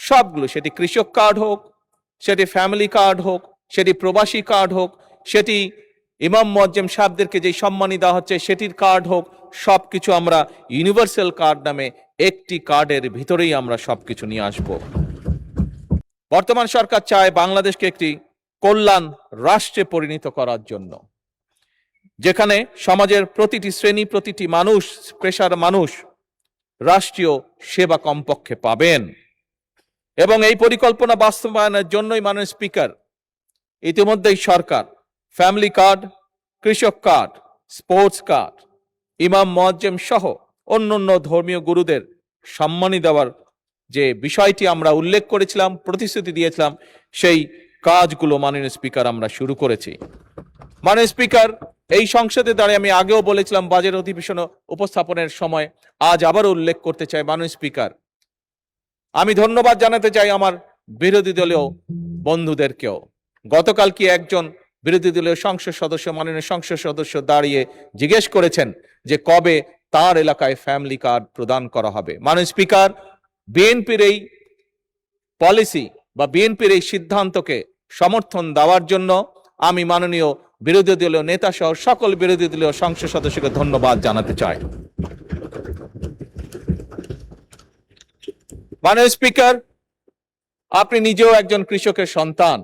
সবগুলো, সেটি কৃষক কার্ড হোক, সেটি ফ্যামিলি কার্ড হোক, সেটি প্রবাসী কার্ড হোক, সেটি ইমাম মুয়াজ্জেম সাহেবদেরকে যে সম্মানী দেওয়া হচ্ছে সেটির কার্ড হোক, সবকিছু আমরা ইউনিভার্সাল কার্ড নামে একটি কার্ডের ভিতরেই আমরা সবকিছু নিয়ে আসব। বর্তমান সরকার চায় বাংলাদেশকে একটি কল্যাণ রাষ্ট্রে পরিণত করার জন্য, যেখানে সমাজের প্রতিটি শ্রেণী, প্রতিটি মানুষ, পেশার মানুষ রাষ্ট্রীয় সেবা কমপক্ষে পাবেন। এবং এই পরিকল্পনা বাস্তবায়নের জন্যই মাননীয় স্পিকার ইতিমধ্যেই সরকার ফ্যামিলি কার্ড, কৃষক কার্ড, স্পোর্টস কার্ড, ইমাম মুয়াজ্জেম সহ অন্যান্য ধর্মীয় গুরুদের সম্মানী দেওয়ার যে বিষয়টি আমরা উল্লেখ করেছিলাম, প্রতিশ্রুতি দিয়েছিলাম, সেই কাজগুলো মাননীয় স্পিকার আমরা শুরু করেছি। মাননীয় স্পিকার, এই সংসদে দাঁড়িয়ে আমি আগেও বলেছিলাম বাজেট অধিবেশন উপস্থাপনের সময়, আজ আবার উল্লেখ করতে চাই মাননীয় স্পিকার, আমি ধন্যবাদ জানাতে চাই আমার বিরোধী দলীয় বন্ধুদেরকেও। গতকাল কি একজন বিরোধী দলীয় সংসদ সদস্য, মাননীয় সংসদ সদস্য দাঁড়িয়ে জিজ্ঞেস করেছেন যে কবে তার এলাকায় ফ্যামিলি কার্ড প্রদান করা হবে। মাননীয় স্পিকার, বিএনপির এই পলিসি বা বিএনপির এই সিদ্ধান্তকে সমর্থন দেওয়ার জন্য আমি মাননীয় বিরোধী দলীয় নেতা সহ সকল বিরোধী দলীয় সংসদ সদস্যকে ধন্যবাদ জানাতে চাই। মাননীয় স্পিকার, আপনি নিজেও একজন কৃষকের সন্তান।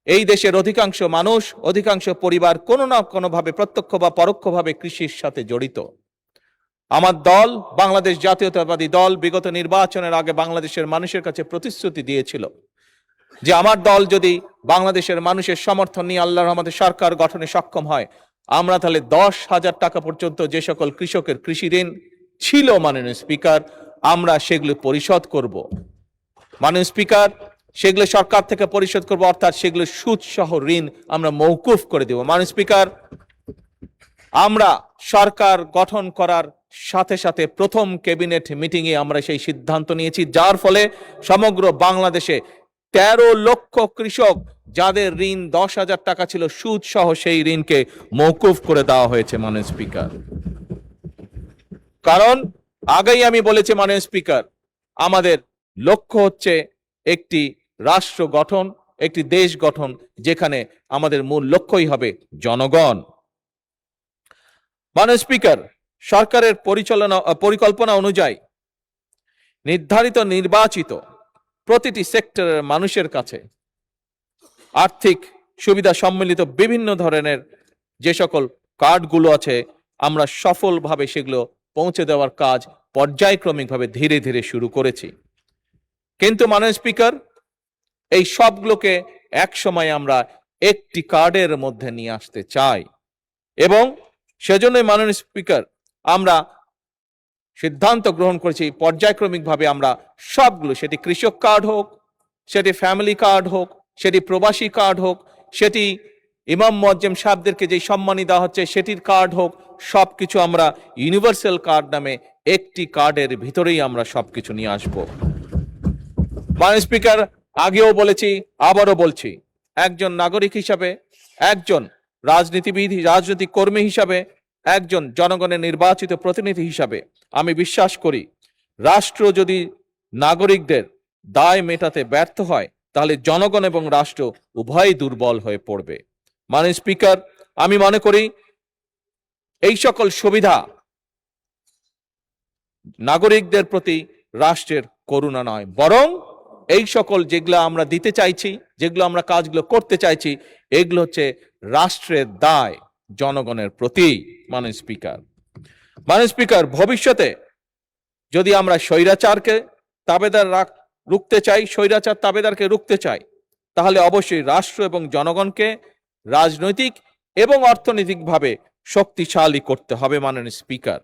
এই দেশের অধিকাংশ মানুষ, অধিকাংশ পরিবার কোনো না কোনো ভাবে প্রত্যক্ষ বা পরোক্ষভাবে কৃষির সাথে জড়িত। আমার দল, বাংলাদেশ জাতীয়তাবাদী দল, বিগত নির্বাচনের আগে বাংলাদেশের মানুষের কাছে প্রতিশ্রুতি দিয়েছিল যে আমার দল যদি বাংলাদেশের মানুষের সমর্থন নিয়ে আল্লাহর রহমতে সরকার গঠনে সক্ষম হয়, আমরা তাহলে 10,000 টাকা পর্যন্ত যে সকল কৃষকের কৃষি ঋণ ছিল মাননীয় স্পিকার, আমরা সেগুলো পরিশোধ করব। মাননীয় স্পিকার, সেগুলো সরকার থেকে পরিশোধ করব, অর্থাৎ সেগুলো সুদ সহ ঋণ আমরা মওকুফ করে দেব। মাননীয় স্পিকার, আমরা সরকার গঠন করার সাথে সাথে প্রথম ক্যাবিনেট মিটিং এ আমরা সেই সিদ্ধান্ত নিয়েছি, যার ফলে সমগ্র বাংলাদেশে 13 লক্ষ কৃষক যাদের ঋণ 10,000 টাকা ছিল, সুদ সহ সেই ঋণকে মওকুফ করে দেওয়া হয়েছে মাননীয় স্পিকার। কারণ আগেই আমি বলেছি মাননীয় স্পিকার, আমাদের লক্ষ্য হচ্ছে একটি রাষ্ট্র গঠন, একটি দেশ গঠন, যেখানে আমাদের মূল লক্ষ্যই হবে জনগণ। মাননীয় স্পিকার, সরকারের পরিকল্পনা অনুযায়ী নির্ধারিত নির্বাচিত প্রতিটি সেক্টরের মানুষের কাছে আর্থিক সুবিধা সম্মিলিত বিভিন্ন ধরনের যে সকল কার্ডগুলো আছে, আমরা সফলভাবে সেগুলো পৌঁছে দেওয়ার কাজ পর্যায়ক্রমিকভাবে ধীরে ধীরে শুরু করেছি। কিন্তু মাননীয় স্পিকার, এই সবগুলোকে এক সময় আমরা একটি কার্ডের মধ্যে নিয়ে আসতে চাই এবং সেজন্যই মাননীয় স্পিকার আমরা সিদ্ধান্ত গ্রহণ করেছি পর্যায়ক্রমিকভাবে আমরা সবগুলো, সেটি কৃষক কার্ড হোক, সেটি ফ্যামিলি কার্ড হোক, সেটি প্রবাসী কার্ড হোক, সেটি ইমাম মুয়াজ্জেম সাহেবদেরকে যে সম্মানী দেওয়া হচ্ছে সেটির কার্ড হোক, সবকিছু আমরা ইউনিভার্সাল কার্ড নামে একটি কার্ডের ভিতরেই আমরা সবকিছু নিয়ে আসব। মাননীয় স্পিকার, আগেও বলেছি, আবারও বলছি, একজন নাগরিক হিসাবে, একজন রাজনীতিবিদ, রাজনৈতিক কর্মী হিসাবে, একজন জনগণের নির্বাচিত প্রতিনিধি হিসাবে আমি বিশ্বাস করি, রাষ্ট্র যদি নাগরিকদের দায় মেটাতে ব্যর্থ হয়, তাহলে জনগণ এবং রাষ্ট্র উভয়ই দুর্বল হয়ে পড়বে। মাননীয় স্পিকার, আমি মনে করি এই সকল সুবিধা নাগরিকদের প্রতি রাষ্ট্রের করুণা নয়, বরং এই সকল যেগুলো আমরা দিতে চাইছি, যেগুলো আমরা কাজগুলো করতে চাইছি, এগুলো হচ্ছে রাষ্ট্রের দায় জনগণের প্রতি। মাননীয় স্পিকার, ভবিষ্যতে যদি আমরা স্বৈরাচারকে রুখতে চাই, স্বৈরাচার তাবেদারকে রুখতে চাই, তাহলে অবশ্যই রাষ্ট্র এবং জনগণকে রাজনৈতিক এবং অর্থনৈতিকভাবে শক্তিশালী করতে হবে। মাননীয় স্পিকার,